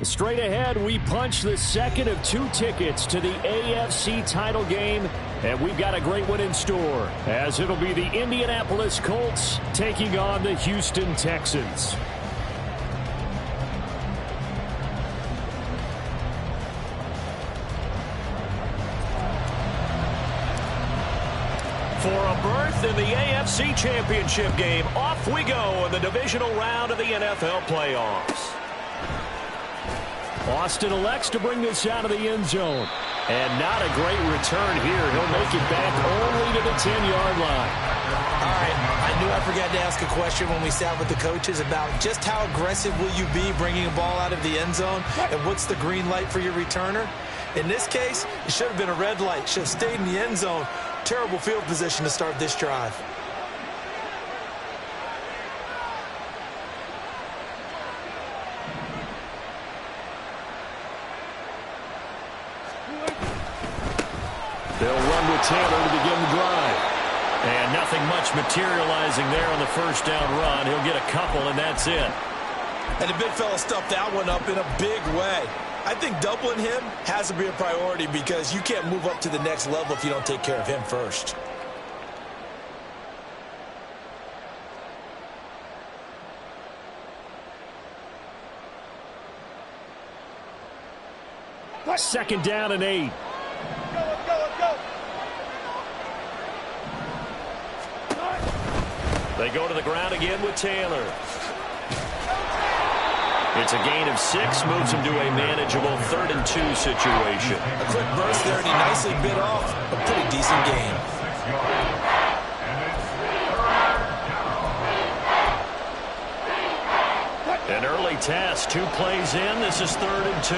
Straight ahead, we punch the second of 2 tickets to the AFC title game, and we've got a great one in store, as it'll be the Indianapolis Colts taking on the Houston Texans. For a berth in the AFC Championship game, off we go in the divisional round of the NFL playoffs. Austin elects to bring this out of the end zone. And not a great return here. He'll make it back only to the 10-yard line. All right, I knew I forgot to ask a question when we sat with the coaches about just how aggressive will you be bringing a ball out of the end zone, and what's the green light for your returner? In this case, it should have been a red light. Should have stayed in the end zone. Terrible field position to start this drive. They'll run with Taylor to begin the drive. And nothing much materializing there on the first down run. He'll get a couple, and that's it. And the big fella stuffed that one up in a big way. I think doubling him has to be a priority because you can't move up to the next level if you don't take care of him first. Second down and 8. They go to the ground again with Taylor. It's a gain of 6, moves him to a manageable 3rd and 2 situation. A quick burst there, and he nicely bit off a pretty decent gain. An early test, 2 plays in. This is 3rd and 2.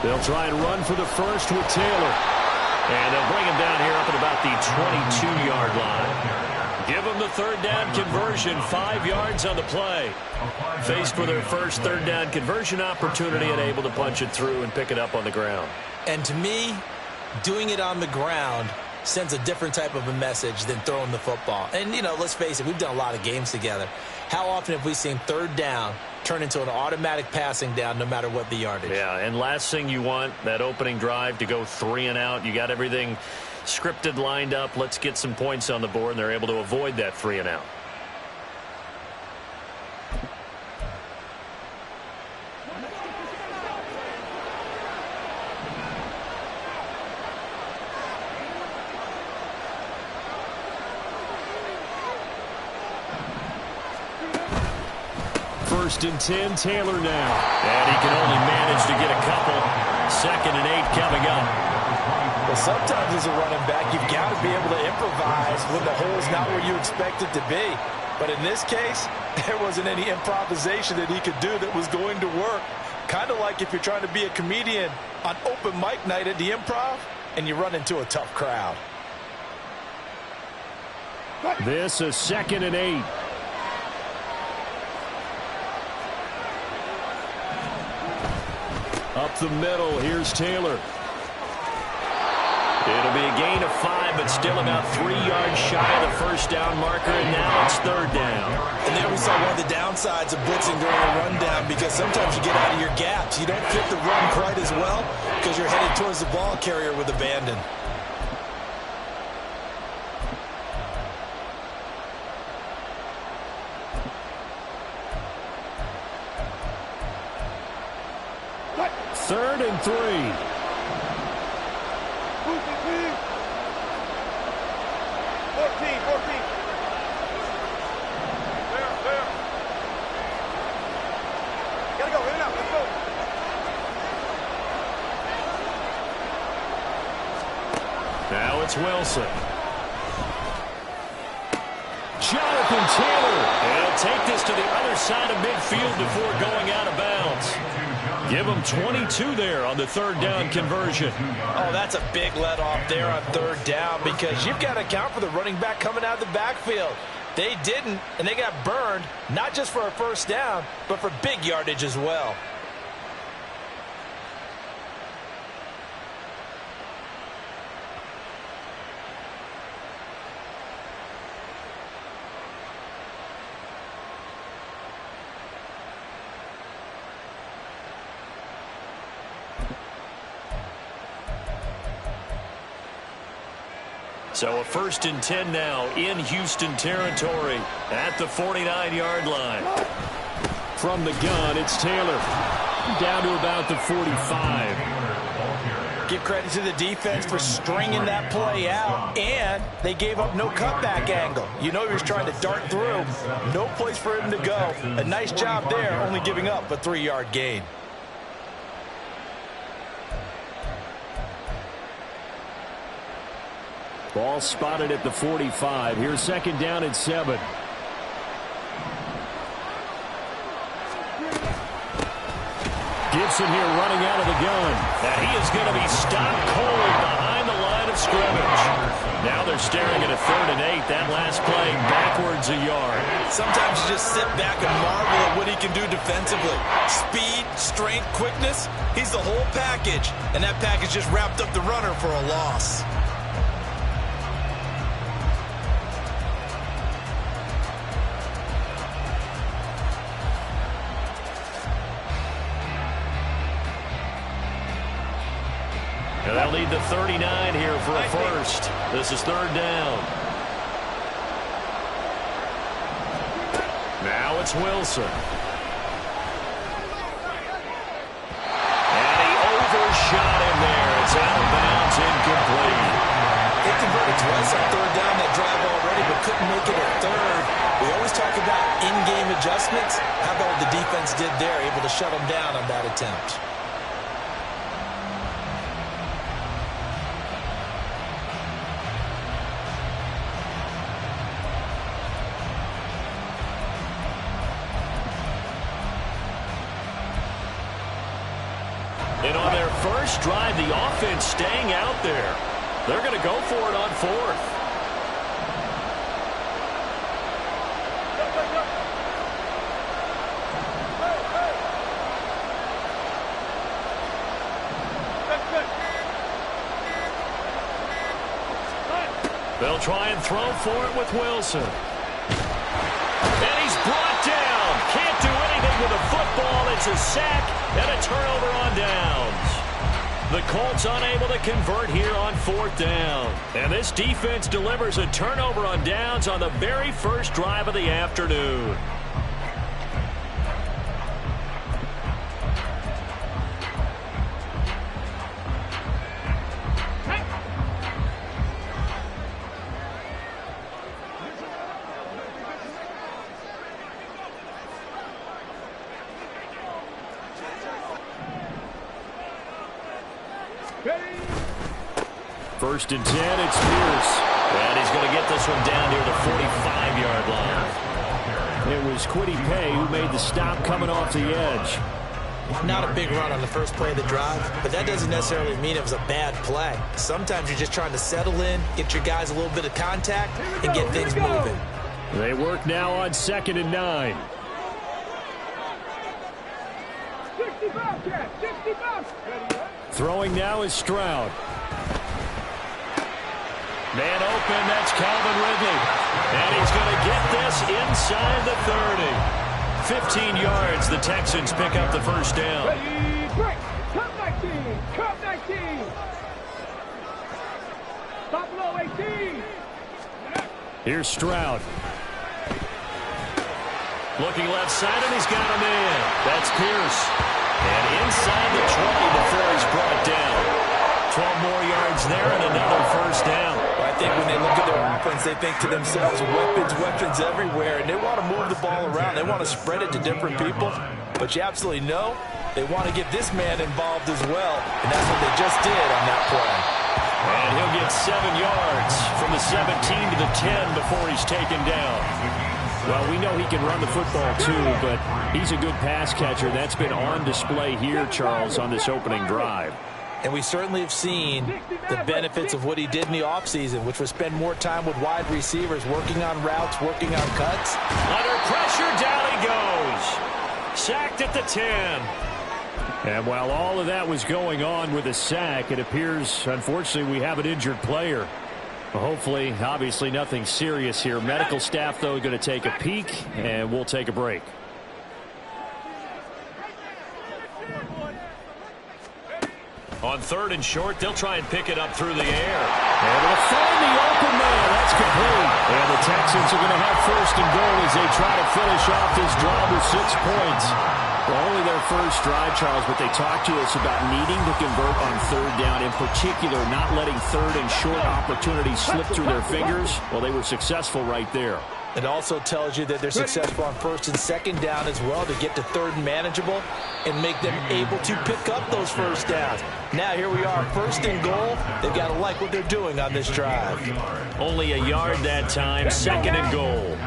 They'll try and run for the first with Taylor. And they'll bring him down here up at about the 22-yard line. Give them the 3rd down conversion, 5 yards on the play. Faced with their first 3rd down conversion opportunity and able to punch it through and pick it up on the ground. And to me, doing it on the ground sends a different type of a message than throwing the football. And, you know, let's face it, we've done a lot of games together. How often have we seen 3rd down turn into an automatic passing down no matter what the yardage? Yeah, and last thing you want, that opening drive to go 3 and out. You got everything scripted, lined up. Let's get some points on the board, and they're able to avoid that 3 and out. First and 10, Taylor now. And he can only manage to get a couple. 2nd and 8 coming up. Well, sometimes as a running back, you've got to be able to improvise when the hole's not where you expect it to be. But in this case, there wasn't any improvisation that he could do that was going to work. Kind of like if you're trying to be a comedian on open mic night at the Improv and you run into a tough crowd. This is 2nd and 8. Up the middle, here's Taylor. It'll be a gain of 5, but still about 3 yards shy of the first down marker, and now it's 3rd down. And there we saw one of the downsides of blitzing during a rundown, because sometimes you get out of your gaps. You don't fit the run quite as well because you're headed towards the ball carrier with abandon. Third and 3. 14. There. Gotta go, in and out, let's go. Now it's Wilson. Jonathan Taylor. And he'll take this to the other side of midfield before going out of bounds. Give him 22 there on the 3rd down conversion. Oh, that's a big let off there on 3rd down because you've got to account for the running back coming out of the backfield. They didn't, and they got burned, not just for a first down, but for big yardage as well. So a 1st and 10 now in Houston territory at the 49-yard line. From the gun, it's Taylor. Down to about the 45. Give credit to the defense for stringing that play out, and they gave up no cutback angle. You know he was trying to dart through. No place for him to go. A nice job there, only giving up a 3-yard gain. Ball spotted at the 45. Here's 2nd down and 7. Gibson here running out of the gun. And he is going to be stopped cold behind the line of scrimmage. Now they're staring at a 3rd and 8. That last play backwards a yard. Sometimes you just sit back and marvel at what he can do defensively. Speed, strength, quickness. He's the whole package. And that package just wrapped up the runner for a loss. And they'll need the 39 here for a 1st. This is 3rd down. Now it's Wilson. And he overshot him there. It's out of bounds, incomplete. They converted twice on 3rd down that drive already, but couldn't make it a 3rd. We always talk about in-game adjustments. How about what the defense did there, able to shut them down on that attempt? And on their first drive, the offense staying out there. They're going to go for it on 4th. They'll try and throw for it with Wilson. And he's brought down. Can't do anything with a football. It's a sack and a turnover on downs. The Colts unable to convert here on 4th down. And this defense delivers a turnover on downs on the very first drive of the afternoon. First and 10, it's Pierce. And he's going to get this one down near the 45-yard line. It was Kwity Paye who made the stop coming off the edge. Not a big run on the first play of the drive, but that doesn't necessarily mean it was a bad play. Sometimes you're just trying to settle in, get your guys a little bit of contact, and get things moving. They work now on 2nd and 9. 65. Throwing now is Stroud. Man open, that's Calvin Ridley. And he's going to get this inside the 30. 15 yards, the Texans pick up the first down. Ready, break. Cut 19. Cut 19. Stop below 18. Here's Stroud. Looking left side, and he's got a man. That's Pierce. And inside the 20 before he's brought down. 12 more yards there and another first down. I think when they look at their offense, they think to themselves, weapons everywhere, and they want to move the ball around. They want to spread it to different people, but you absolutely know they want to get this man involved as well, and that's what they just did on that play. And he'll get 7 yards from the 17 to the 10 before he's taken down. Well, we know he can run the football too, but he's a good pass catcher. That's been on display here, Charles, on this opening drive. And we certainly have seen the benefits of what he did in the offseason, which was spend more time with wide receivers, working on routes, working on cuts. Under pressure, down he goes. Sacked at the 10. And while all of that was going on with a sack, it appears, unfortunately, we have an injured player. Hopefully, obviously, nothing serious here. Medical staff, though, going to take a peek, and we'll take a break. On 3rd and short, they'll try and pick it up through the air. And they'll find the open man. That's complete. And the Texans are going to have 1st and goal as they try to finish off this drive with 6 points. Well, only their first drive, Charles, but they talked to us about needing to convert on 3rd down, in particular not letting 3rd and short opportunities slip through their fingers. Well, they were successful right there. It also tells you that they're successful on 1st and 2nd down as well to get to 3rd and manageable and make them able to pick up those 1st downs. Now here we are, 1st and goal. They've got to like what they're doing on this drive. Only a yard that time, 2nd and goal.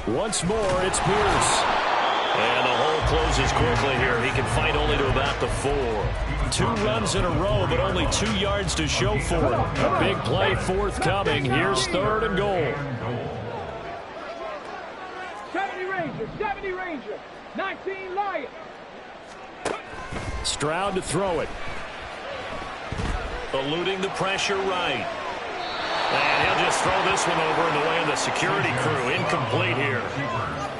Once more, it's Pierce. And the hole closes quickly here. He can fight only to about the 4. 2 runs in a row, but only 2 yards to show for it. A big play forthcoming. Here's 3rd and goal. 70 Ranger, 70 Ranger, 19 Lions. Stroud to throw it. Eluding the pressure right. And he'll just throw this one over in the way of the security crew. Incomplete here.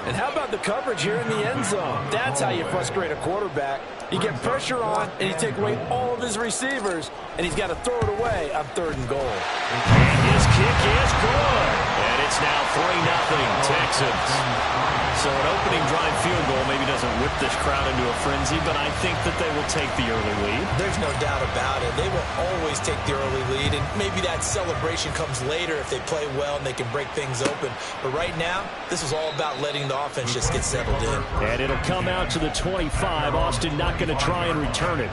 And how about the coverage here in the end zone? That's how you frustrate a quarterback. You get pressure on, and you take away all of his receivers, and he's got to throw it away on 3rd and goal. And his kick is good. And it's now 3-0 Texans. So an opening drive field goal maybe doesn't whip this crowd into a frenzy, but I think that they will take the early lead. There's no doubt about it. They will always take the early lead, and maybe that celebration comes later if they play well and they can break things open. But right now, this is all about letting the offense just get settled in. And it'll come out to the 25. Austin not going to try and return it.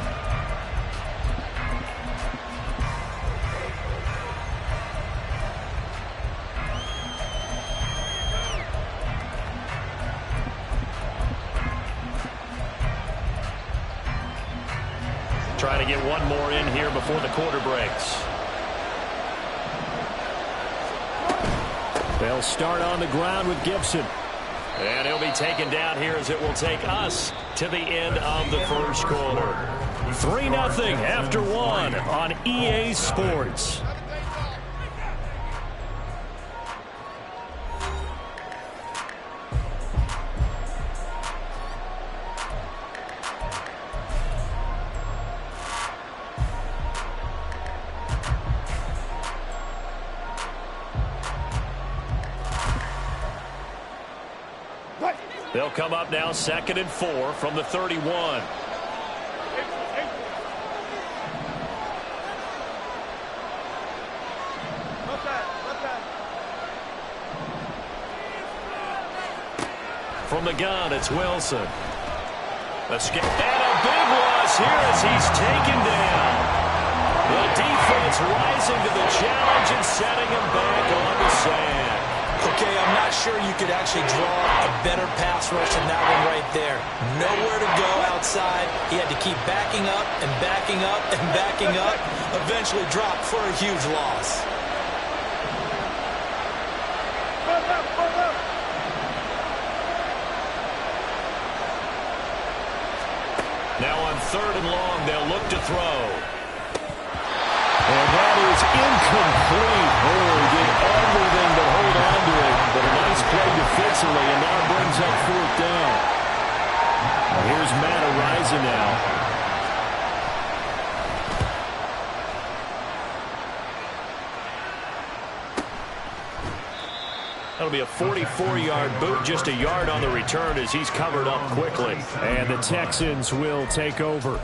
Trying to get one more in here before the quarter breaks. They'll start on the ground with Gibson. And he'll be taken down here as it will take us to the end of the 1st quarter. 3-0 after 1 on EA Sports. They'll come up now 2nd and 4 from the 31. From the gun, it's Wilson. And a big loss here as he's taken down. The defense rising to the challenge and setting him back on the sand. Okay, I'm not sure you could actually draw a better pass rush than that one right there. Nowhere to go outside. He had to keep backing up and backing up and backing up. Eventually dropped for a huge loss. Now on 3rd and long, they'll look to throw. And that is incomplete. Oh, he did everything but hold on to it. But a nice play defensively, and now brings up 4th down. Now here's Matt Araiza now. That'll be a 44-yard boot, just a yard on the return as he's covered up quickly. And the Texans will take over.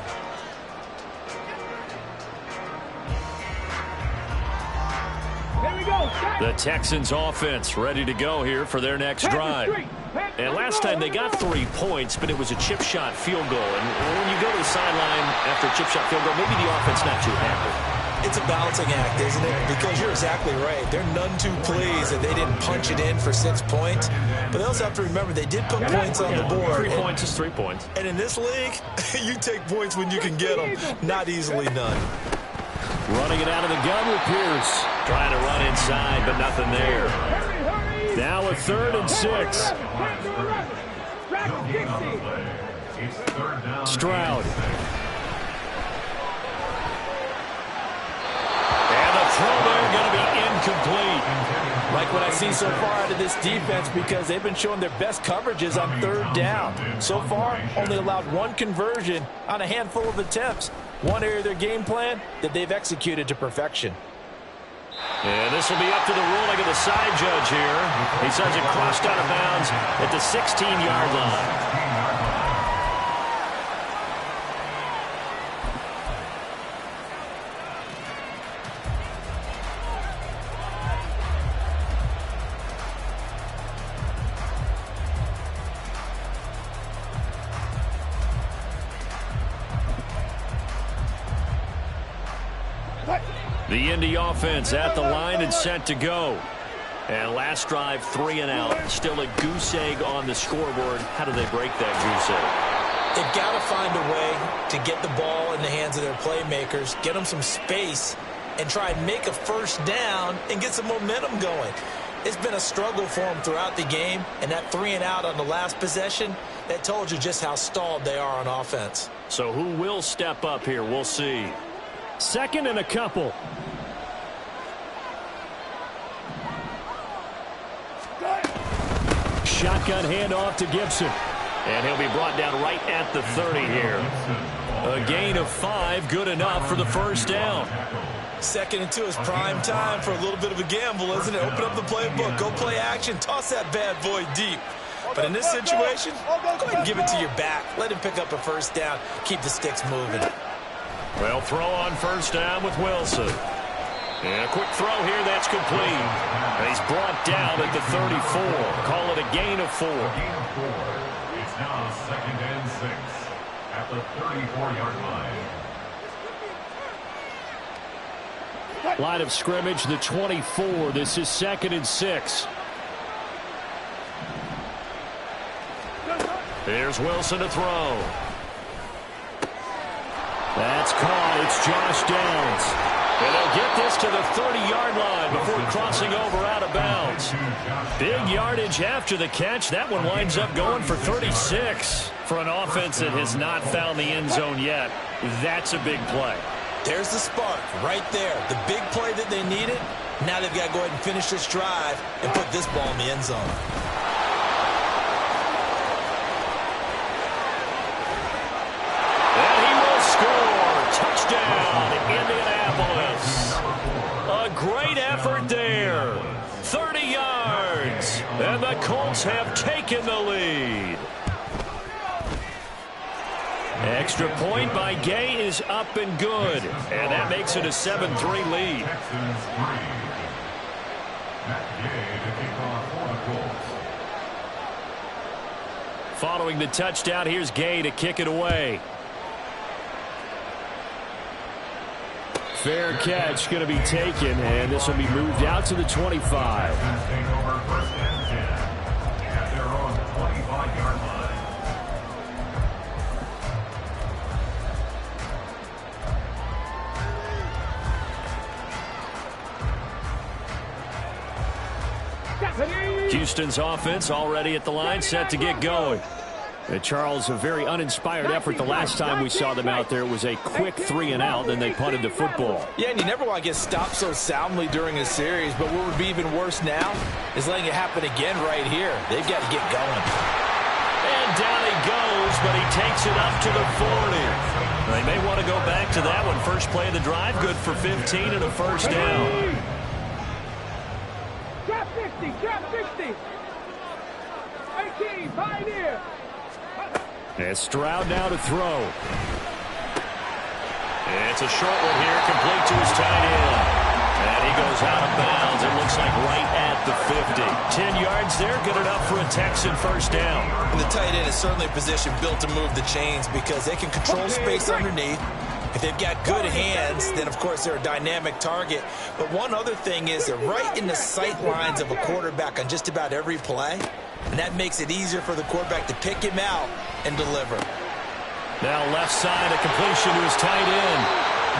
The Texans offense ready to go here for their next drive. And last time they got 3 points, but it was a chip shot field goal. And when you go to the sideline after a chip shot field goal, maybe the offense not too happy. It's a balancing act, isn't it? Because you're exactly right. They're none too pleased that they didn't punch it in for 6 points. But they also have to remember they did put points on the board. 3 points is 3 points. And in this league, you take points when you can get them. Not easily none. Running it out of the gun with Pierce. Trying to run inside, but nothing there. Now a 3rd and 6. Stroud. And the throw there going to be incomplete. Like what I see so far out of this defense because they've been showing their best coverages on third down. So far, only allowed one conversion on a handful of attempts. One area of their game plan that they've executed to perfection. And this will be up to the ruling of the side judge here. He says it crossed out of bounds at the 16-yard line. The Indy offense at the line and set to go. And last drive, 3 and out. Still a goose egg on the scoreboard. How do they break that goose egg? They've got to find a way to get the ball in the hands of their playmakers, get them some space, and try and make a first down and get some momentum going. It's been a struggle for them throughout the game, and that 3 and out on the last possession, that told you just how stalled they are on offense. So who will step up here? We'll see. 2nd and a couple. Shotgun handoff to Gibson. And he'll be brought down right at the 30 here. A gain of 5, good enough for the first down. 2nd and 2 is prime time for a little bit of a gamble, isn't it? Open up the playbook, go play action, toss that bad boy deep. But in this situation, go ahead and give it to your back. Let him pick up a first down, keep the sticks moving. Well, throw on first down with Wilson. And a quick throw here, that's complete. And he's brought down at the 34. Call it a gain of 4. It's now 2nd and 6 at the 34-yard line. Line of scrimmage, the 24. This is 2nd and 6. Here's Wilson to throw. That's caught. It's Josh Downs. And they'll get this to the 30-yard line before crossing over out of bounds. Big yardage after the catch. That one winds up going for 36. For an offense that has not found the end zone yet, that's a big play. There's the spark right there. The big play that they needed. Now they've got to go ahead and finish this drive and put this ball in the end zone. And he will score. Touchdown, Indianapolis. A great effort there. 30 yards. And the Colts have taken the lead. Extra point by Gay is up and good. And that makes it a 7-3 lead. Texans 3. Matt Gay to kick off for the Colts. Following the touchdown, here's Gay to kick it away. Fair catch going to be taken, and this will be moved out to the 25. Texans take over 1st and 10 at their own 25-yard line. Houston's offense already at the line, set to get going. And Charles, a very uninspired effort the last time we saw them out there. It was a quick 3 and out, then they punted the football. Yeah, and you never want to get stopped so soundly during a series, but what would be even worse now is letting it happen again right here. They've got to get going. And down he goes, but he takes it up to the 40. They may want to go back to that one. First play of the drive, good for 15 and a first down. Drop 60, drop 60. 18, Pioneer. And Stroud now to throw. It's a short one here, complete to his tight end. And he goes out of bounds. It looks like right at the 50. 10 yards there, good enough for a Texan first down. And the tight end is certainly a position built to move the chains because they can control space underneath. If they've got good hands, then of course they're a dynamic target. But one other thing is they're right in the sight lines of a quarterback on just about every play. And that makes it easier for the quarterback to pick him out and deliver. Now left side, a completion to his tight end.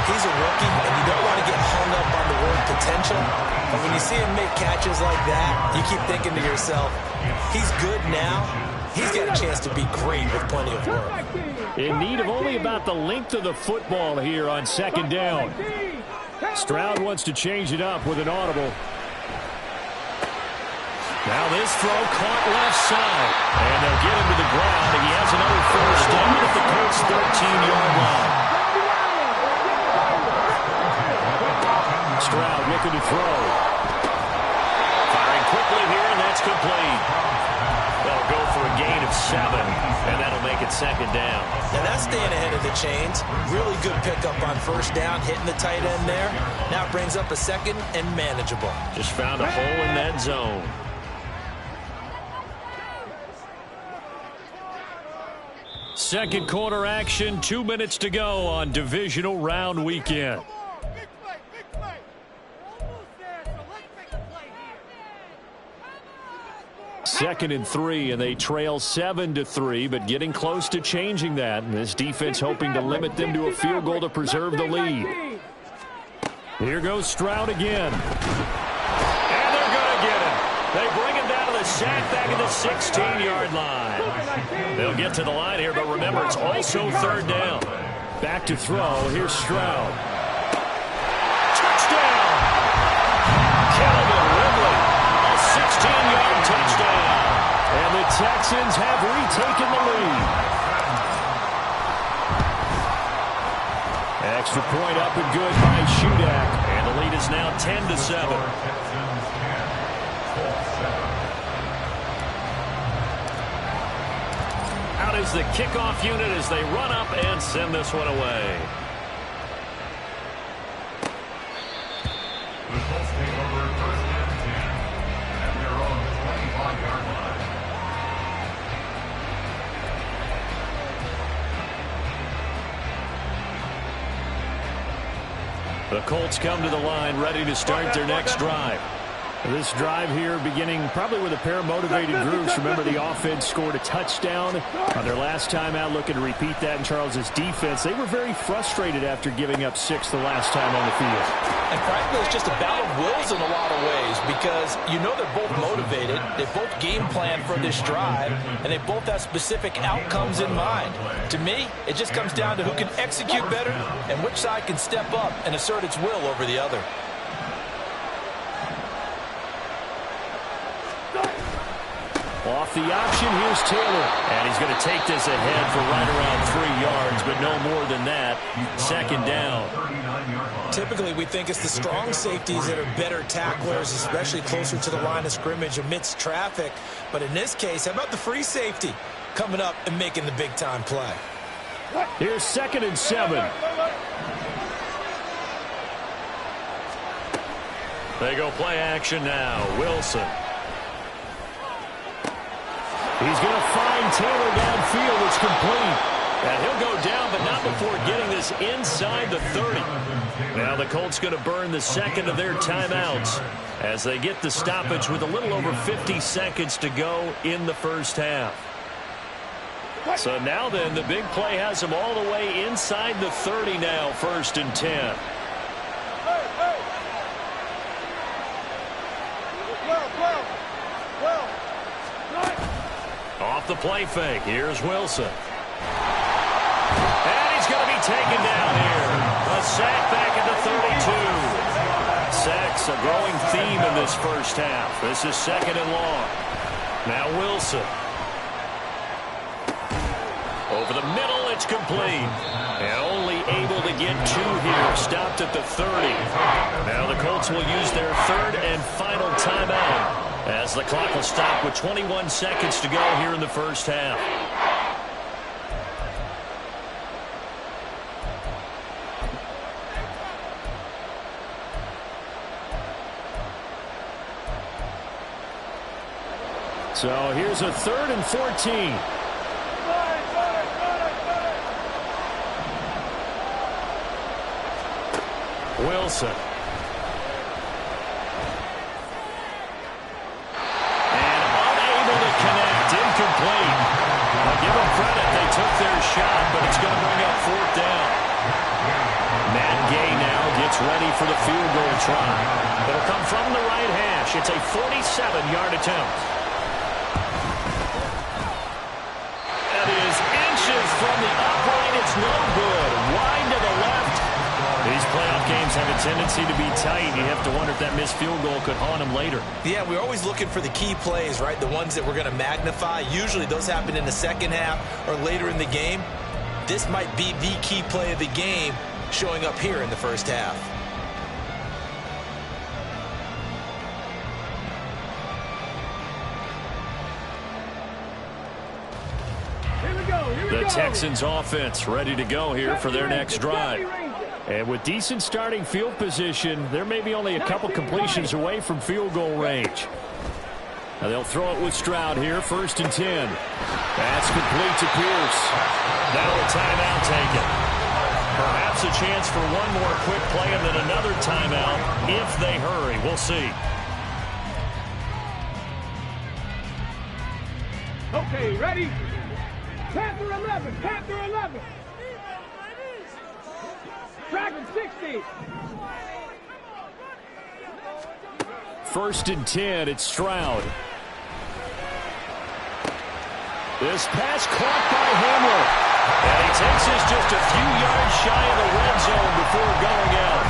He's a rookie, and you don't want to get hung up on the word potential. But when you see him make catches like that, you keep thinking to yourself, he's good now. He's got a chance to be great with plenty of work. In need of only about the length of the football here on second down. Stroud wants to change it up with an audible. Now this throw caught left side. And they'll get him to the ground. And he has another first down at the Colts' 13-yard line. Stroud looking to throw. Firing quickly here, and that's complete. They'll go for a gain of 7, and that'll make it second down. And that's staying ahead of the chains. Really good pickup on first down, hitting the tight end there. Now it brings up a second and manageable. Just found a hole in that zone. Second quarter action, 2 minutes to go on divisional round weekend. Second and 3, and they trail 7-3, but getting close to changing that. And this defense hoping to limit them to a field goal to preserve the lead. Here goes Stroud again. And they're going to get him. They bring him down to the sack back at the 16-yard line. They'll get to the line here, but remember, it's also third down. Back to throw. Here's Stroud. Touchdown! Calvin Ridley. A 16-yard touchdown. And the Texans have retaken the lead. Extra point up and good by Shudak. And the lead is now 10-7. Out is the kickoff unit as they run up and send this one away. The Colts take over first and 10 at their own 25-yard line. The Colts come to the line ready to start their next drive. This drive here beginning probably with a pair of motivated groups. Remember, the offense scored a touchdown on their last time out, looking to repeat that in Charles's defense. They were very frustrated after giving up 6 the last time on the field. And frankly, it's just a battle of wills in a lot of ways because you know they're both motivated. They both game plan for this drive, and they both have specific outcomes in mind. To me, it just comes down to who can execute better and which side can step up and assert its will over the other. Off the option, here's Taylor. And he's going to take this ahead for right around 3 yards, but no more than that. Second down. Typically, we think it's the strong safeties that are better tacklers, especially closer to the line of scrimmage amidst traffic. But in this case, how about the free safety coming up and making the big-time play? Here's 2nd and 7. They go play action now. Wilson. He's going to find Taylor downfield. It's complete. And he'll go down, but not before getting this inside the 30. Now the Colts going to burn the second of their timeouts as they get the stoppage with a little over 50 seconds to go in the first half. So now then, the big play has them all the way inside the 30 now, 1st and 10. Off the play fake. Here's Wilson. And he's going to be taken down here. A sack back at the 32. Sacks, a growing theme in this first half. This is 2nd and long. Now Wilson. Over the middle, it's complete. And only able to get 2 here. Stopped at the 30. Now the Colts will use their 3rd and final timeout as the clock will stop with 21 seconds to go here in the first half. So here's a 3rd and 14. Wilson. And unable to connect. Incomplete. I'll give them credit. They took their shot, but it's going to bring up 4th down. Matt Gay now gets ready for the field goal try. It'll come from the right hash. It's a 47-yard attempt. That is inches from the upright. It's no good. Wide to the left. These playoff games have a tendency to be tight. You have to wonder if that missed field goal could haunt him later. Yeah, we're always looking for the key plays, right? The ones that we're going to magnify. Usually those happen in the second half or later in the game. This might be the key play of the game showing up here in the first half. The Texans offense ready to go here for their next drive. And with decent starting field position, there may be only a couple completions away from field goal range. Now they'll throw it with Stroud here, 1st and 10. That's complete to Pierce. Now a timeout taken. Perhaps a chance for one more quick play and then another timeout if they hurry. We'll see. Okay, ready? Panther 11, Panther 11. Dragon 60. 1st and 10, it's Stroud. This pass caught by Hamler. And he takes this just a few yards shy of the red zone before going out.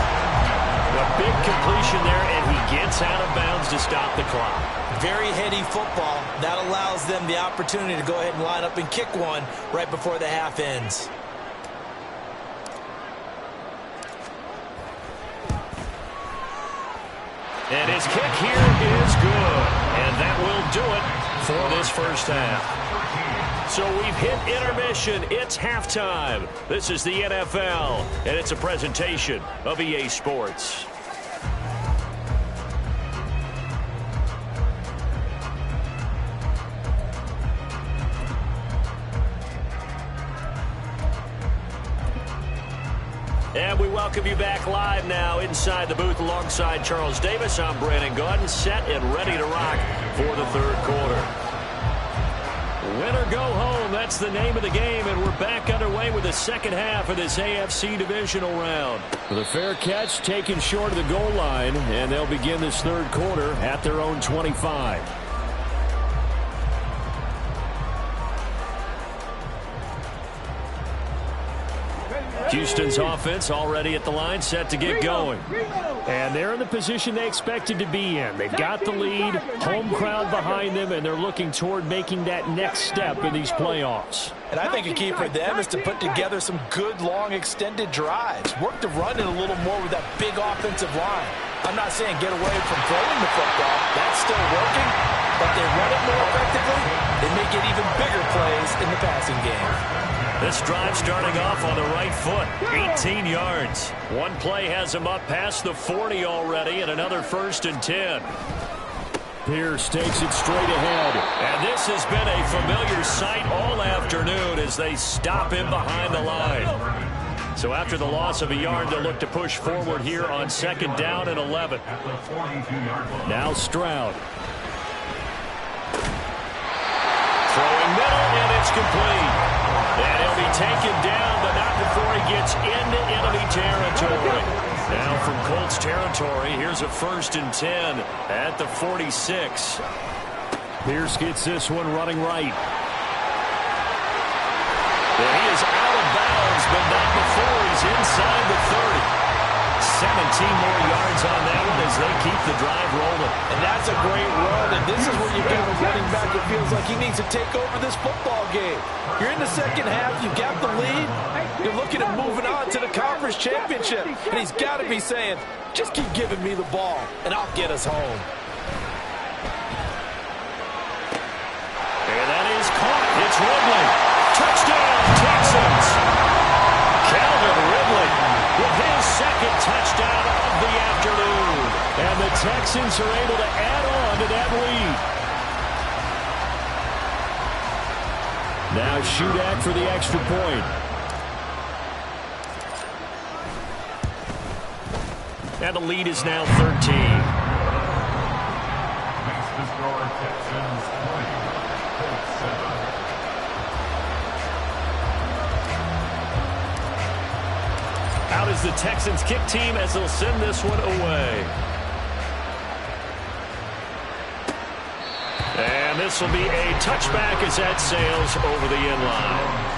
A big completion there, and he gets out of bounds to stop the clock. Very heady football. That allows them the opportunity to go ahead and line up and kick one right before the half ends. And his kick here is good. And that will do it for this first half. So we've hit intermission. It's halftime. This is the NFL, and it's a presentation of EA Sports. And we welcome you back live now inside the booth alongside Charles Davis. I'm Brandon Gaudin, set and ready to rock for the third quarter. Win or go home, that's the name of the game, and we're back underway with the second half of this AFC divisional round. With a fair catch taken short of the goal line, and they'll begin this third quarter at their own 25. Houston's offense already at the line, set to get going. And they're in the position they expected to be in. They've got the lead, home crowd behind them, and they're looking toward making that next step in these playoffs. And I think a key for them is to put together some good, long, extended drives. Work the run in a little more with that big offensive line. I'm not saying get away from throwing the football. That's still working, but they run it more effectively. They make it even bigger plays in the passing game. This drive starting off on the right foot, 18 yards. One play has him up past the 40 already, and another 1st and 10. Pierce takes it straight ahead. And this has been a familiar sight all afternoon as they stop him behind the line. So after the loss of a yard, they'll look to push forward here on 2nd down and 11. Now Stroud. Throwing middle, and it's complete. And he'll be taken down, but not before he gets into enemy territory. Now from Colts territory, here's a 1st and 10 at the 46. Pierce gets this one running right. And he is out of bounds, but not before he's inside the 30. 17 more yards on that one as they keep the drive rolling. And that's a great run, and this is where you've got a running back that feels like he needs to take over this football game. You're in the second half, you've got the lead, you're looking at moving on to the conference championship, and he's got to be saying, just keep giving me the ball, and I'll get us home. And that is caught. It's Ridley. Touchdown, Texans. Calvin Ridley with his second touchdown of the afternoon. And the Texans are able to add on to that lead. Now Shudak for the extra point. And the lead is now 13. Makes the score Texans 20, Colts 7. Out is the Texans kick team as they'll send this one away. And this will be a touchback as that sails over the end line.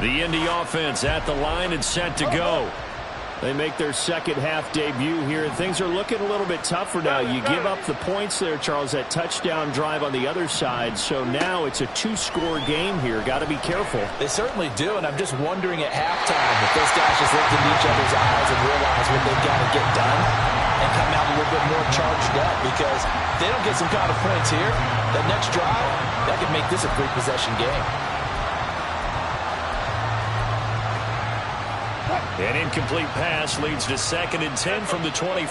The Indy offense at the line and set to go. They make their second half debut here, and things are looking a little bit tougher now. You give up the points there, Charles, that touchdown drive on the other side. So now it's a two-score game here. Got to be careful. They certainly do, and I'm just wondering at halftime if those guys just looked into each other's eyes and realize what they've got to get done and come out a little bit more charged up, because if they don't get some kind of points here, that next drive, that could make this a three-possession game. An incomplete pass leads to 2nd and 10 from the 25.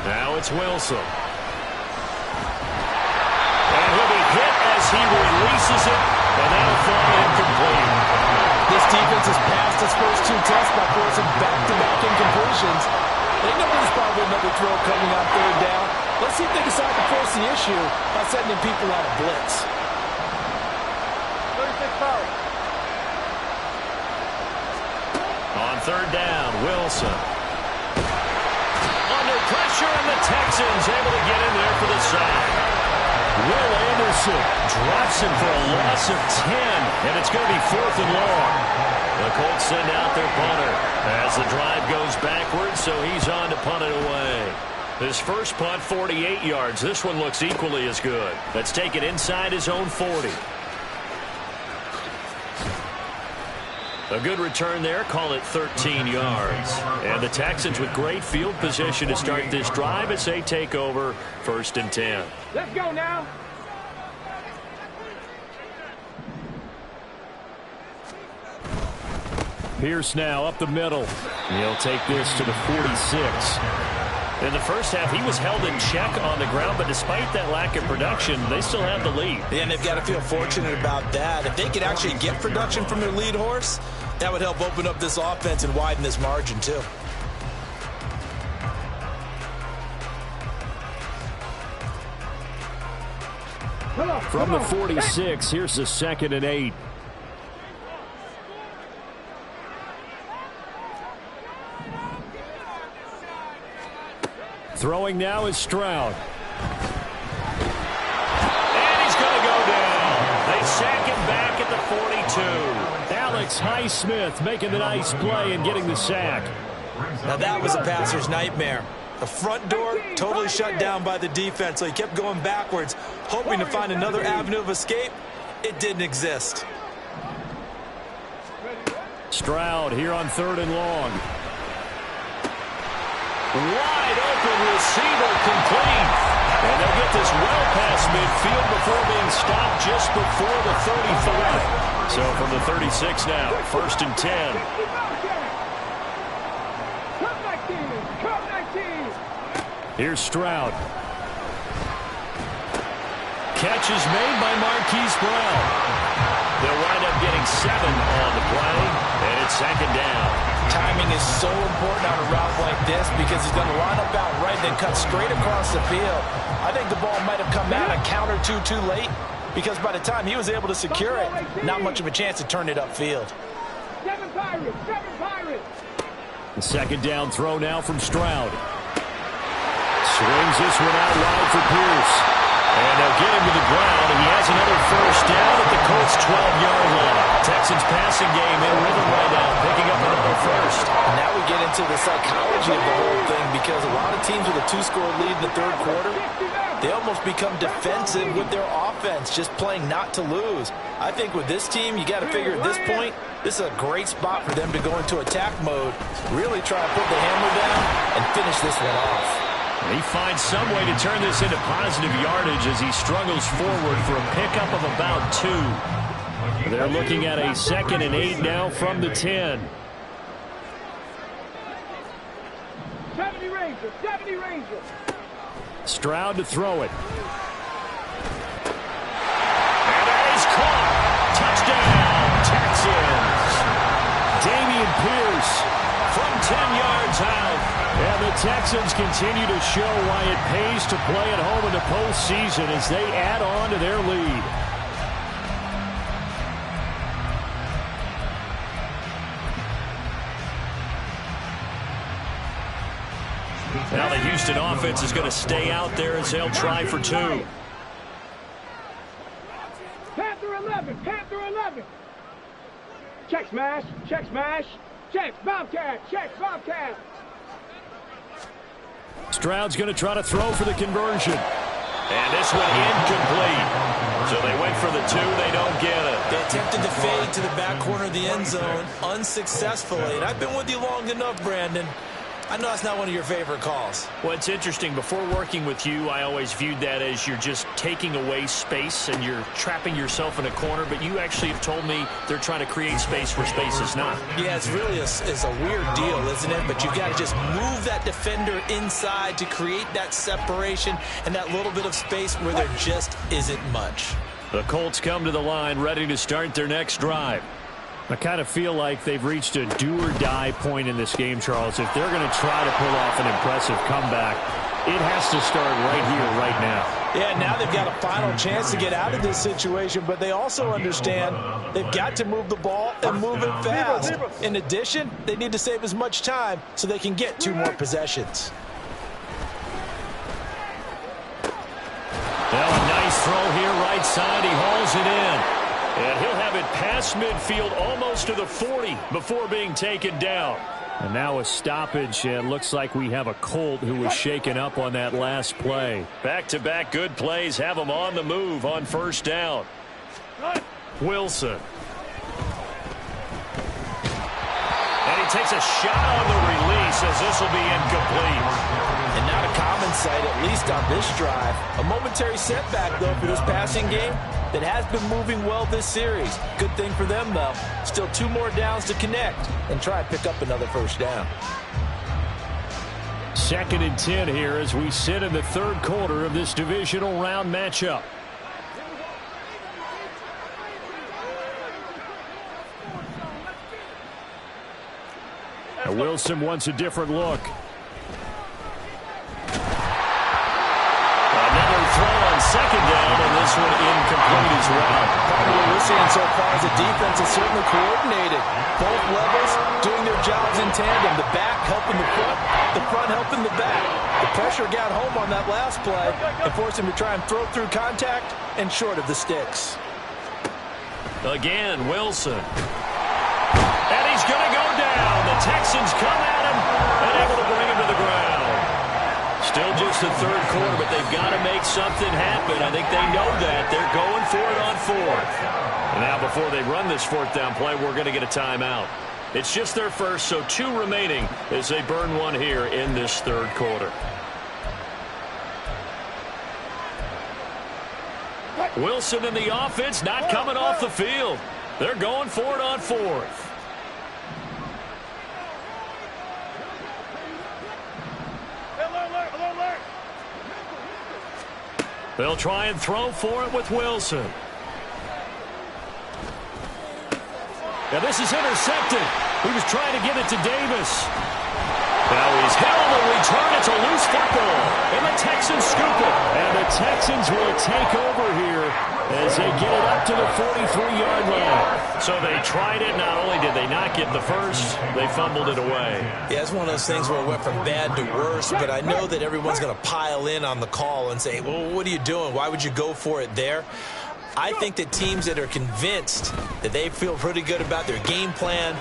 Now it's Wilson. And he'll be hit as he releases it, and that'll fall incomplete. This defense has passed its first two tests by forcing back-to-back incompletions. They know there's probably another throw coming on 3rd down. Let's see if they decide to force the issue by sending people out of blitz. On 3rd down, Wilson. Under pressure, and the Texans able to get in there for the sack. Will Anderson drops him for a loss of 10, and it's going to be 4th and long. The Colts send out their punter as the drive goes backwards, so he's on to punt it away. His first punt, 48 yards. This one looks equally as good. Let's take it inside his own 40. A good return there, call it 13 yards. And the Texans with great field position to start this drive as they take over 1st and 10. Let's go now. Pierce now up the middle. He'll take this to the 46. In the first half, he was held in check on the ground, but despite that lack of production, they still have the lead. Yeah, and they've got to feel fortunate about that. If they could actually get production from their lead horse, that would help open up this offense and widen this margin, too. From the 46, here's the 2nd and 8. Throwing now is Stroud. And he's going to go down. They sack him back at the 42. Alex Highsmith making the nice play and getting the sack. Now that was a passer's nightmare. The front door totally shut down by the defense, so he kept going backwards, hoping to find another avenue of escape. It didn't exist. Stroud here on 3rd and long. Wide open receiver complete. And they'll get this well past midfield before being stopped just before the 35. So from the 36 now, 1st and 10. Here's Stroud. Catch is made by Marquise Brown. They'll wind up getting 7 on the play, and it's 2nd down. Timing is so important on a route like this because he's going to line up out right and then cut straight across the field. I think the ball might have come out and counter too late because by the time he was able to secure it, not much of a chance to turn it upfield. 7 Pirates, 7 Pirates. The 2nd down throw now from Stroud. Swings this one out wide for Pierce. And they'll get him to the ground, and he has another 1st down at the Colts' 12-yard line. Texans passing game in rhythm right now, picking up another 1st. And now we get into the psychology of the whole thing because a lot of teams with a 2-score lead in the 3rd quarter, they almost become defensive with their offense, just playing not to lose. I think with this team, you got to figure at this point, this is a great spot for them to go into attack mode, really try to put the hammer down and finish this one off. He finds some way to turn this into positive yardage as he struggles forward for a pickup of about 2. They're looking at a 2nd and 8 now from the 10. 70 Rangers, 70 Rangers. Stroud to throw it. And that is caught. Touchdown, Texans. Dameon Pierce from 10 yards out. And the Texans continue to show why it pays to play at home in the postseason as they add on to their lead. Now the Houston offense is going to stay out there as they'll try for 2. Panther 11, Panther 11. Check smash, check smash, check, Bobcat, check, Bobcat. Stroud's going to try to throw for the conversion. And this one incomplete. So they went for the 2. They don't get it. They attempted to fade to the back corner of the end zone unsuccessfully. And I've been with you long enough, Brandon. I know that's not one of your favorite calls. Well, it's interesting. Before working with you, I always viewed that as you're just taking away space and you're trapping yourself in a corner. But you actually have told me they're trying to create space where space is not. Yeah, it's really a weird deal, isn't it? But you've got to just move that defender inside to create that separation and that little bit of space where there just isn't much. The Colts come to the line ready to start their next drive. I kind of feel like they've reached a do-or-die point in this game, Charles. If they're going to try to pull off an impressive comeback, it has to start right here, right now. Yeah, now they've got a final chance to get out of this situation, but they also understand they've got to move the ball and move it fast. In addition, they need to save as much time so they can get 2 more possessions. Now a nice throw here, right side. He hauls it in. And he'll have it past midfield almost to the 40 before being taken down. And now a stoppage, and looks like we have a Colt who was shaken up on that last play. Back-to-back good plays have him on the move on first down. Wilson. And he takes a shot on the release as this will be incomplete. And not a common sight, at least on this drive. A momentary setback, though, for this passing game that has been moving well this series. Good thing for them, though. Still 2 more downs to connect and try and pick up another first down. 2nd and 10 here as we sit in the 3rd quarter of this divisional round matchup. And Wilson wants a different look. Second down, and this one incomplete as well. Part of what we're seeing so far is the defense is certainly coordinated. Both levels doing their jobs in tandem. The back helping the front helping the back. The pressure got home on that last play and forced him to try and throw through contact and short of the sticks. Again, Wilson. And he's going to go down. The Texans come at him and able to bring him to the ground. Still just the 3rd quarter, but they've got to make something happen. I think they know that. They're going for it on 4th. And now before they run this 4th down play, we're going to get a timeout. It's just their first, so 2 remaining as they burn 1 here in this 3rd quarter. Wilson and the offense not coming off the field. They're going for it on 4th. They'll try and throw for it with Wilson. Now this is intercepted. He was trying to get it to Davis. Now he's held and return. It's a loose football. And the Texans scoop it. And the Texans will take over here as they get it up to the 43-yard line. So they tried it. Not only did they not get the first, they fumbled it away. Yeah, it's one of those things where it went from bad to worse, but I know that everyone's going to pile in on the call and say, well, what are you doing? Why would you go for it there? I think that teams that are convinced that they feel pretty good about their game plan,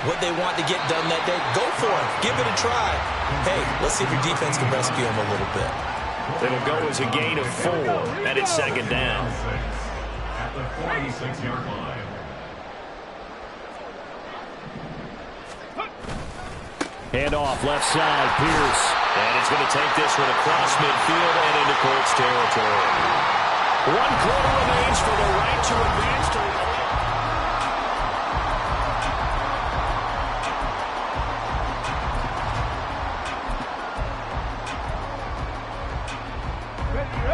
what they want to get done that day, go for it. Give it a try. Hey, let's see if your defense can rescue them a little bit. It'll go as a gain of 4, and it's 2nd down. At the 46-yard line. Hand off left side, Pierce. And he's going to take this one across midfield and into Colts territory. 1 quarter remains for the right to advance to...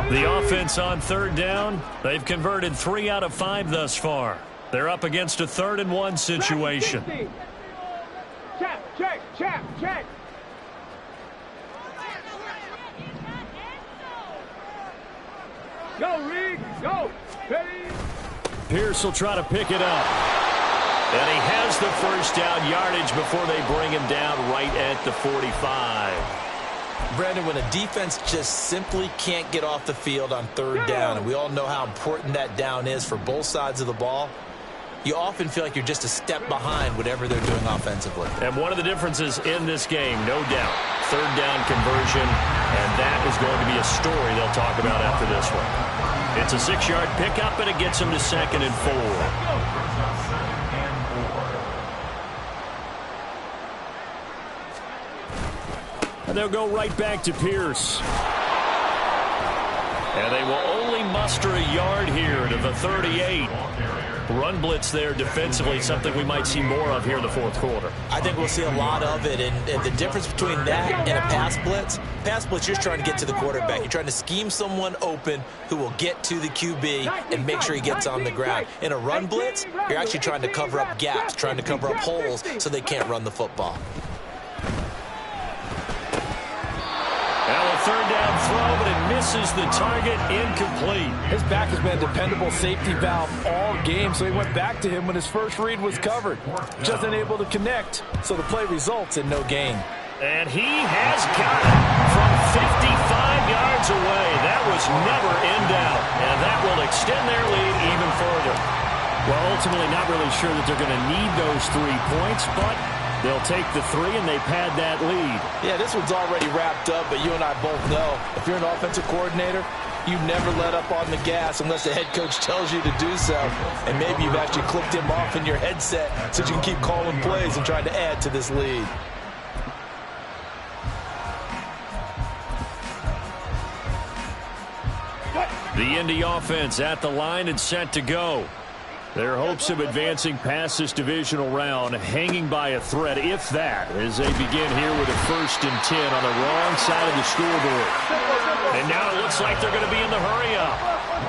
The offense on 3rd down, they've converted 3 out of 5 thus far. They're up against a 3rd and 1 situation. Check, check, check, check. Go, Reed, go. Ready? Pierce will try to pick it up. And he has the first down yardage before they bring him down right at the 45. Brandon, when a defense just simply can't get off the field on third down, and we all know how important that down is for both sides of the ball, you often feel like you're just a step behind whatever they're doing offensively. And one of the differences in this game, no doubt, third down conversion, and that is going to be a story they'll talk about after this one. It's a 6-yard pickup, and it gets them to 2nd and 4. And they'll go right back to Pierce. And they will only muster a yard here to the 38. Run blitz there defensively, something we might see more of here in the fourth quarter. I think we'll see a lot of it, and the difference between that and a pass blitz, you're just trying to get to the quarterback. You're trying to scheme someone open who will get to the QB and make sure he gets on the ground. In a run blitz, you're actually trying to cover up gaps, trying to cover up holes so they can't run the football. Now a third down throw, but it misses the target, incomplete. His back has been a dependable safety valve all game, so he went back to him when his first read was covered. Just unable to connect, so the play results in no gain. And he has got it from 55 yards away. That was never in doubt, and that will extend their lead even further. Well, ultimately not really sure that they're going to need those 3 points, but they'll take the 3, and they pad that lead. Yeah, this one's already wrapped up, but you and I both know if you're an offensive coordinator, you never let up on the gas unless the head coach tells you to do so. And maybe you've actually clicked him off in your headset so you can keep calling plays and trying to add to this lead. The Indy offense at the line and set to go. Their hopes of advancing past this divisional round hanging by a thread, if that, as they begin here with a 1st and 10 on the wrong side of the scoreboard. And now it looks like they're going to be in the hurry-up.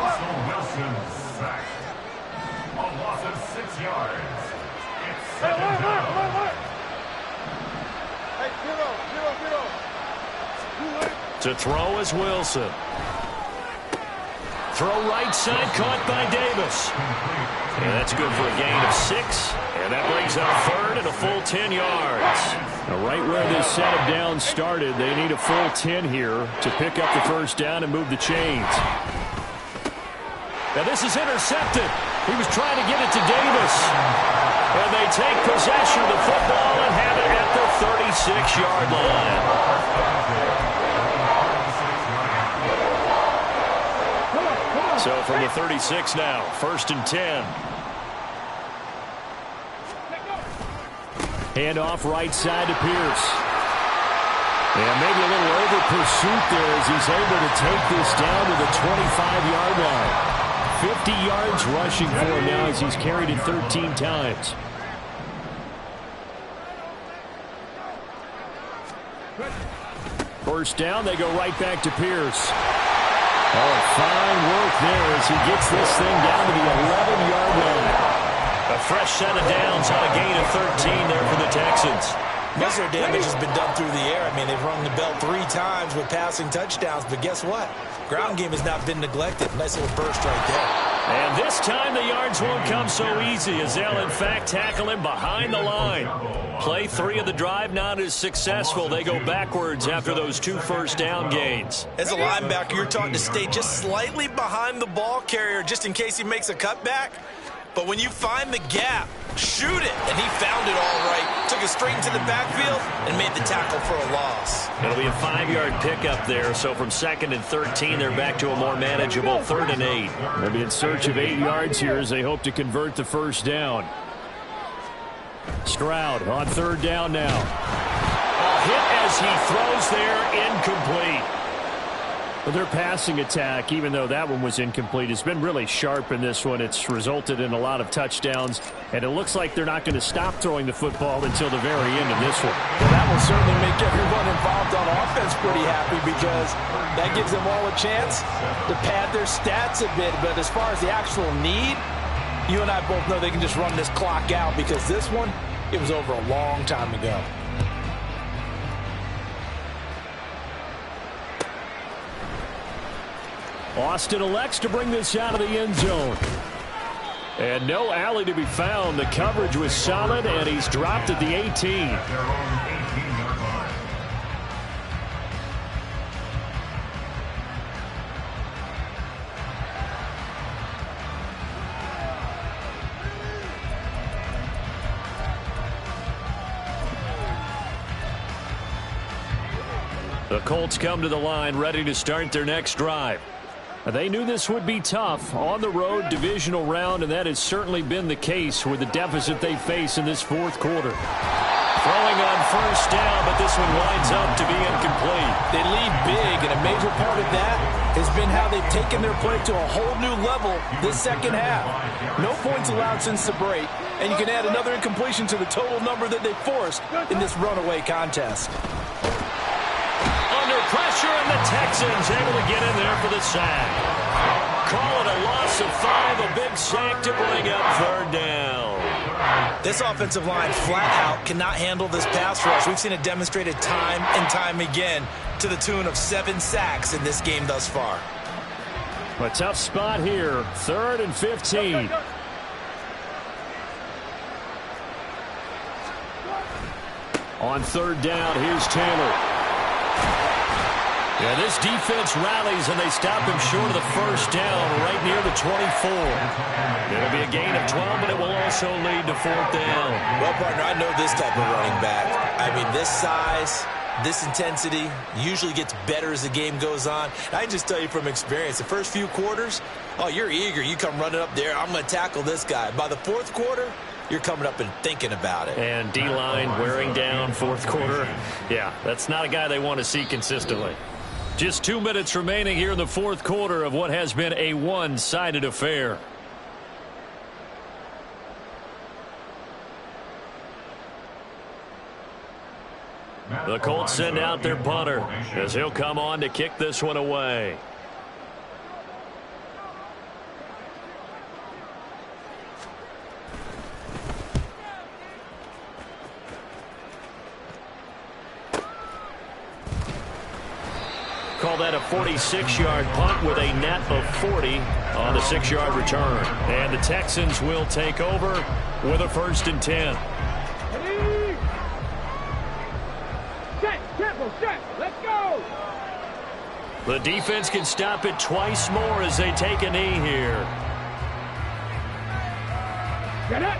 Russell Wilson sacked. A loss of 6 yards. It's 2nd down. To throw is Wilson. Throw right side, caught by Davis. And that's good for a gain of 6. And that brings up 3rd and a full 10 yards. Now, right where this set of downs started, they need a full 10 here to pick up the 1st down and move the chains. Now, this is intercepted. He was trying to get it to Davis. And they take possession of the football and have it at the 36-yard line. So from the 36 now, 1st and 10. Handoff right side to Pierce. And maybe a little over pursuit there as he's able to take this down to the 25-yard line. 50 yards rushing for him now as he's carried it 13 times. First down, they go right back to Pierce. Oh, fine work there as he gets this thing down to the 11-yard line. A fresh set of downs on a gain of 13 there for the Texans. Most of their damage has been done through the air. I mean, they've rung the bell 3 times with passing touchdowns, but guess what? Ground game has not been neglected. Nice little burst right there. And this time the yards won't come so easy as they'll, in fact, tackle him behind the line. Play 3 of the drive not as successful. They go backwards after those 2 first down gains. As a linebacker, you're taught to stay just slightly behind the ball carrier just in case he makes a cutback. But when you find the gap, shoot it. And he found it all right. Took it straight into the backfield and made the tackle for a loss. It'll be a 5-yard pickup there. So from 2nd and 13, they're back to a more manageable 3rd and 8. They'll be in search of 8 yards here as they hope to convert the 1st down. Stroud on 3rd down now. A hit as he throws there, incomplete. But their passing attack, even though that one was incomplete, has been really sharp in this one. It's resulted in a lot of touchdowns, and it looks like they're not going to stop throwing the football until the very end of this one. Well, that will certainly make everyone involved on offense pretty happy because that gives them all a chance to pad their stats a bit. But as far as the actual need, you and I both know they can just run this clock out because this one, it was over a long time ago. Austin elects to bring this out of the end zone. And no alley to be found. The coverage was solid, and he's dropped at the 18. The Colts come to the line ready to start their next drive. They knew this would be tough on the road, divisional round, and that has certainly been the case with the deficit they face in this fourth quarter. Throwing on first down, but this one winds up to be incomplete. They lead big, and a major part of that has been how they've taken their play to a whole new level this second half. No points allowed since the break, and you can add another incompletion to the total number that they forced in this runaway contest. Under pressure, and the Texans able to get in there for the sack. Call it a loss of 5, a big sack to bring up third down. This offensive line flat out cannot handle this pass rush. We've seen it demonstrated time and time again to the tune of 7 sacks in this game thus far. A tough spot here, 3rd and 15. On third down, here's Taylor. Yeah, this defense rallies, and they stop him short of the first down right near the 24. It'll be a gain of 12, but it will also lead to 4th down. Well, partner, I know this type of running back. I mean, this size, this intensity usually gets better as the game goes on. I can just tell you from experience, the first few quarters, oh, you're eager. You come running up there, I'm going to tackle this guy. By the fourth quarter, you're coming up and thinking about it. And D-line wearing down fourth quarter. Yeah, that's not a guy they want to see consistently. Just 2 minutes remaining here in the fourth quarter of what has been a one-sided affair. The Colts send out their punter as he'll come on to kick this one away. Call that a 46-yard punt with a net of 40 on the 6-yard return. And the Texans will take over with a 1st and 10. Set, tempo, set, let's go! The defense can stop it twice more as they take a knee here. Get it!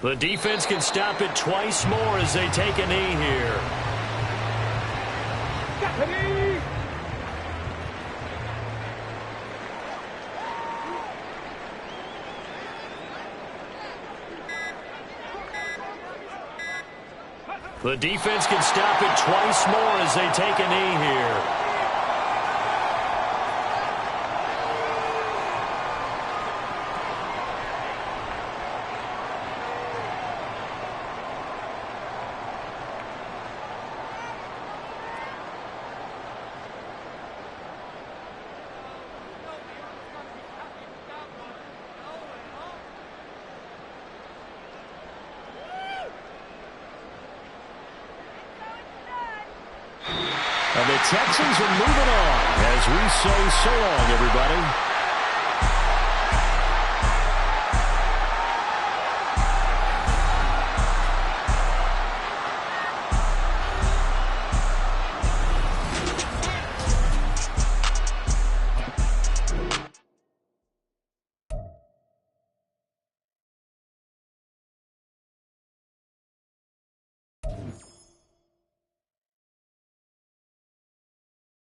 The defense can stop it twice more as they take a knee here. Got the knee! The defense can stop it twice more as they take a knee here. And the Texans are moving on as we say so long, everybody.